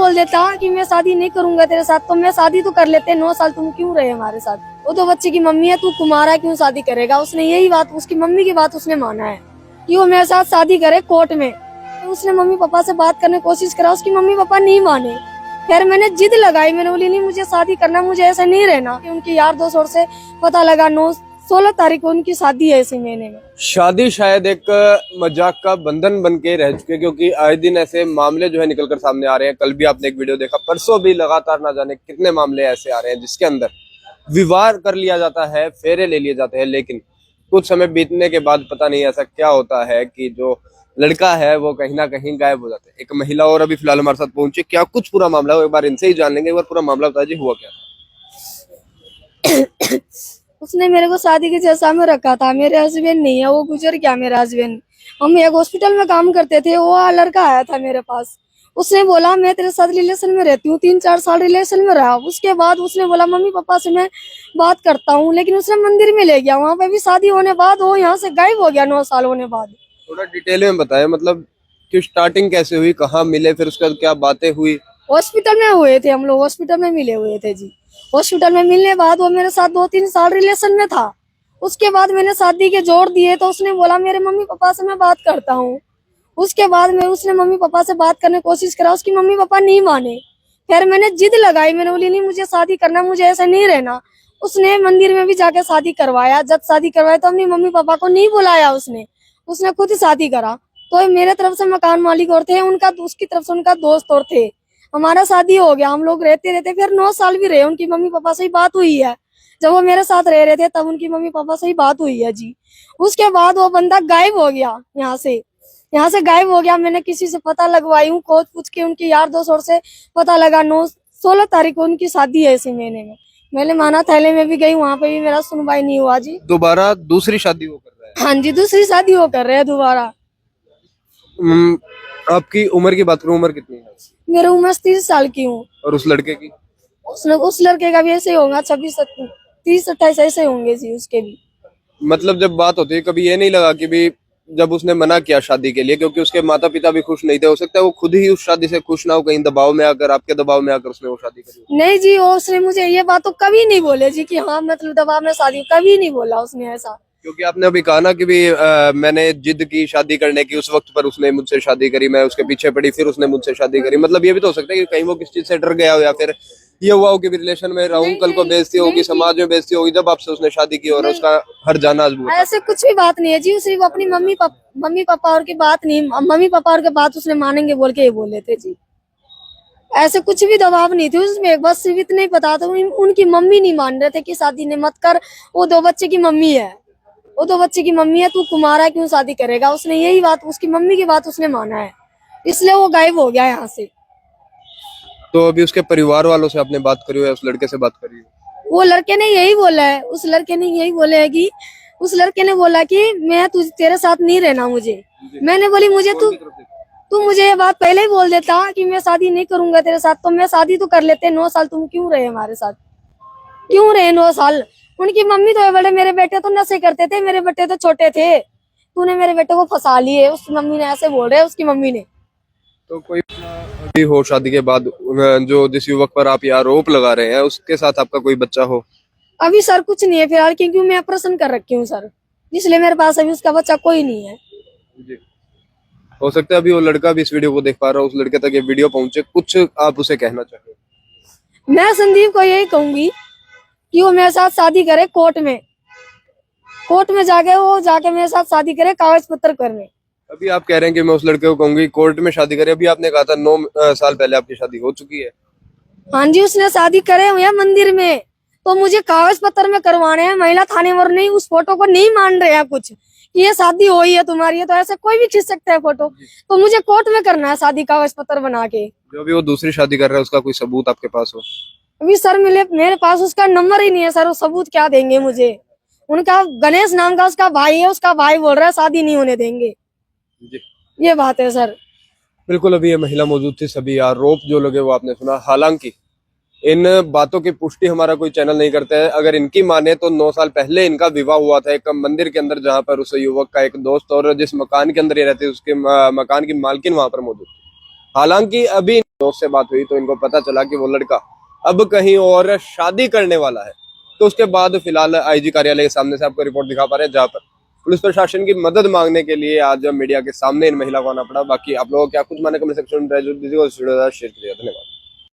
बोल देता कि मैं शादी नहीं करूंगा तेरे साथ, तो मैं शादी तो कर लेते। 9 साल तुम क्यों रहे हमारे साथ? वो तो बच्चे की मम्मी है, तू कुमारा है, क्यों शादी करेगा? उसने यही बात, उसकी मम्मी की बात उसने माना है कि वो मेरे साथ शादी करे कोर्ट में। तो उसने मम्मी पापा से बात करने की कोशिश करा, उसकी मम्मी पापा नहीं माने। फिर मैंने जिद लगाई, मैंने बोली नहीं मुझे शादी करना, मुझे ऐसे नहीं रहना। उनकी यार दोस्त और से पता लगा 16 तारीख को उनकी शादी है इसी महीने में। शादी शायद एक मजाक का बंधन बन के रह चुके, क्योंकि आए दिन ऐसे मामले जो है निकलकर सामने आ रहे हैं। कल भी आपने एक वीडियो देखा, परसों भी लगातार ना जाने कितने मामले ऐसे आ रहे हैं जिसके अंदर विवाह कर लिया जाता है, फेरे ले लिए जाते हैं, लेकिन कुछ समय बीतने के बाद पता नहीं ऐसा क्या होता है कि जो लड़का है वो कहीं ना कहीं गायब हो जाता है। एक महिला और अभी फिलहाल हमारे साथ पहुंची, क्या कुछ पूरा मामला हो एक बार इनसे ही जान लेंगे। एक बार पूरा मामला बताइए, हुआ क्या? उसने मेरे को शादी के जैसा में रखा था। मेरे हस्बैंड नहीं है, वो गुजर गया मेरा हस्बैंड। हम एक हॉस्पिटल में काम करते थे, वो लड़का आया था मेरे पास। उसने बोला मैं तेरे साथ रिलेशन में रहती हूँ, 3-4 साल रिलेशन में रहा। उसके बाद उसने बोला मम्मी पापा से मैं बात करता हूँ, लेकिन उसने मंदिर में ले गया। वहाँ पे भी शादी होने बाद वो यहाँ से गायब हो गया 9 साल होने बाद। थोड़ा डिटेल में बताएं, मतलब कि स्टार्टिंग कैसे हुई, कहाँ मिले, फिर उसके बाद क्या बातें हुई? हॉस्पिटल में हुए थे हम लोग, हॉस्पिटल में मिले हुए थे जी। हॉस्पिटल में मिलने बाद वो मेरे साथ 2-3 साल रिलेशन में था। उसके बाद मैंने शादी के जोड़ दिए, तो उसने बोला मेरे मम्मी पापा से मैं बात करता हूँ। उसके बाद में उसने मम्मी पापा से बात करने की कोशिश करा, उसकी मम्मी पापा नहीं माने। फिर मैंने जिद लगाई, मैंने बोली नहीं मुझे शादी करना, मुझे ऐसे नहीं रहना। उसने मंदिर में भी जाके शादी करवाया। जब शादी करवाया तो अपनी मम्मी पापा को नहीं बुलाया, उसने खुद शादी करा। तो मेरे तरफ से मकान मालिक और थे, उनका उसकी तरफ से उनका दोस्त और थे। हमारा शादी हो गया, हम लोग रहते रहते फिर 9 साल भी रहे। उनकी मम्मी पापा से ही बात हुई है, जब वो मेरे साथ रह रहे थे तब उनकी मम्मी पापा से ही बात हुई है जी। उसके बाद वो बंदा गायब हो गया, यहाँ से गायब हो गया। मैंने किसी से पता लगवाई हूँ, खोज पूछ के उनकी यार दोस्त और से पता लगा 16 तारीख को उनकी शादी है इसी महीने में। मैंने माना थैले में भी गई, वहाँ पे भी मेरा सुनवाई नहीं हुआ जी। दोबारा दूसरी शादी वो कर रहा है? हाँ जी, दूसरी शादी वो कर रहे हैं दोबारा। आपकी उम्र की बात करूं, उम्र कितनी है? मेरी उम्र 30 साल की हूँ। और उस लड़के की? उस लड़के का भी ऐसे ही होगा, 26-30-28 ऐसे होंगे जी उसके भी। मतलब जब बात होती है, कभी ये नहीं लगा कि भी जब उसने मना किया शादी के लिए, क्योंकि उसके माता पिता भी खुश नहीं थे, हो सकता है वो खुद ही उस शादी से खुश ना हो, कहीं दबाव में आकर, आपके दबाव में आकर उसने वो शादी करी? नहीं जी, उसने मुझे ये बात तो कभी नहीं बोले जी कि हाँ मतलब दबाव में शादी, कभी नहीं बोला उसने ऐसा। क्योंकि आपने अभी कहा ना कि भी मैंने जिद की शादी करने की, उस वक्त पर उसने मुझसे शादी करी, मैं उसके पीछे पड़ी, फिर उसने मुझसे शादी करी। मतलब ये भी तो हो सकता है कि कहीं वो किस चीज से डर गया हो, या फिर ये हुआ हो कि रिलेशन में रहूं, कल को बेइज्जती होगी, समाज में बेइज्जती होगी, जब आपसे उसने शादी की और उसका हर जाना आज हुआ। ऐसे कुछ भी बात नहीं है जी। सिर्फ अपनी मम्मी पापा और की बात नहीं, मम्मी पापा और की बात उसने मानेंगे बोल के ये बोले थे जी। ऐसे कुछ भी दबाव नहीं थे उसमें, बस सिर्फ इतना ही पता था उनकी मम्मी नहीं मान रहे थे कि शादी नहीं मत कर। वो 2 बच्चे की मम्मी है, तू कुमारा है, क्यों शादी करेगा? उसने यही बात, उसकी मम्मी की बात उसने माना है, इसलिए वो गायब हो गया यहाँ से। तो अभी उसके परिवार वालों से आपने बात करी हो या उस लड़के से बात करी हो? वो लड़के ने यही बोला है, उस लड़के ने बोला कि मैं तेरे साथ नहीं रहना मुझे। मैंने बोली मुझे तू मुझे ये बात पहले ही बोल देता कि मैं शादी नहीं करूंगा तेरे साथ, तो मैं शादी तो कर लेते। 9 साल तुम क्यों रहे हमारे साथ? क्यों रहे 9 साल? उनकी मम्मी तो बड़े, मेरे बेटे तो नशे करते थे, मेरे बेटे तो छोटे थे, तूने मेरे बेटे को फंसा लिए। उस मम्मी ने ऐसे बोल रहे, उसकी मम्मी ने। तो कोई अभी हो शादी के बाद जो जिस युवक पर आप ये आरोप लगा रहे हैं, उसके साथ आपका कोई बच्चा हो? अभी सर कुछ नहीं है फिलहाल, क्योंकि मैं ऑपरेशन कर रखी हूँ सर, इसलिए मेरे पास अभी उसका बच्चा कोई नहीं है जी। हो सकता है अभी वो लड़का भी इस वीडियो को देख पा रहा हो, उस लड़के तक ये वीडियो पहुंचे, कुछ आप उसे कहना चाहें? मैं संदीप को यही कहूंगी कि वो मेरे साथ शादी करे कोर्ट में जाके मेरे साथ शादी करे, कागज पत्र करने। अभी आप कह रहे हैं कि मैं उस लड़के को कहूंगी कोर्ट में शादी करे, अभी आपने कहा था 9 साल पहले आपकी शादी हो चुकी है। हाँ जी, उसने शादी करे हुए हैं मंदिर में, तो मुझे कागज पत्र में करवाने हैं। महिला थाने पर नहीं, उस फोटो को नहीं मान रहे हैं कुछ कि ये शादी हुई है तुम्हारी, तो ऐसे कोई भी खींच सकता है फोटो। तो मुझे कोर्ट में करना है शादी, कागज पत्र बना के। जो भी वो दूसरी शादी कर रहा है, उसका कोई सबूत आपके पास हो? अभी सर मेरे पास उसका नंबर ही नहीं है सर, वो सबूत क्या देंगे मुझे? उनका गणेश नाम का उसका भाई है, उसका भाई बोल रहा है शादी नहीं होने देंगे जी। ये बात है सर। बिल्कुल, अभी ये महिला मौजूद थी, सभी आरोप जो लगे वो आपने सुना। हालांकि इन बातों की पुष्टि हमारा कोई चैनल नहीं करता है। अगर इनकी माने तो 9 साल पहले इनका विवाह हुआ था एक मंदिर के अंदर, जहां पर उस युवक का एक दोस्त और जिस मकान के अंदर ये रहते उसके मकान की मालकिन वहां पर मौजूद थी। हालांकि अभी दोस्त से बात हुई तो इनको पता चला कि वो लड़का अब कहीं और शादी करने वाला है। तो उसके बाद फिलहाल आईजी कार्यालय के सामने से आपको रिपोर्ट दिखा पा रहे हैं, जहाँ पर पुलिस प्रशासन की मदद मांगने के लिए आज मीडिया के सामने इन महिला को आना पड़ा। बाकी आप लोगों को क्या कुछ माने कमेंट सेक्शन में शेयर करिए। धन्यवाद।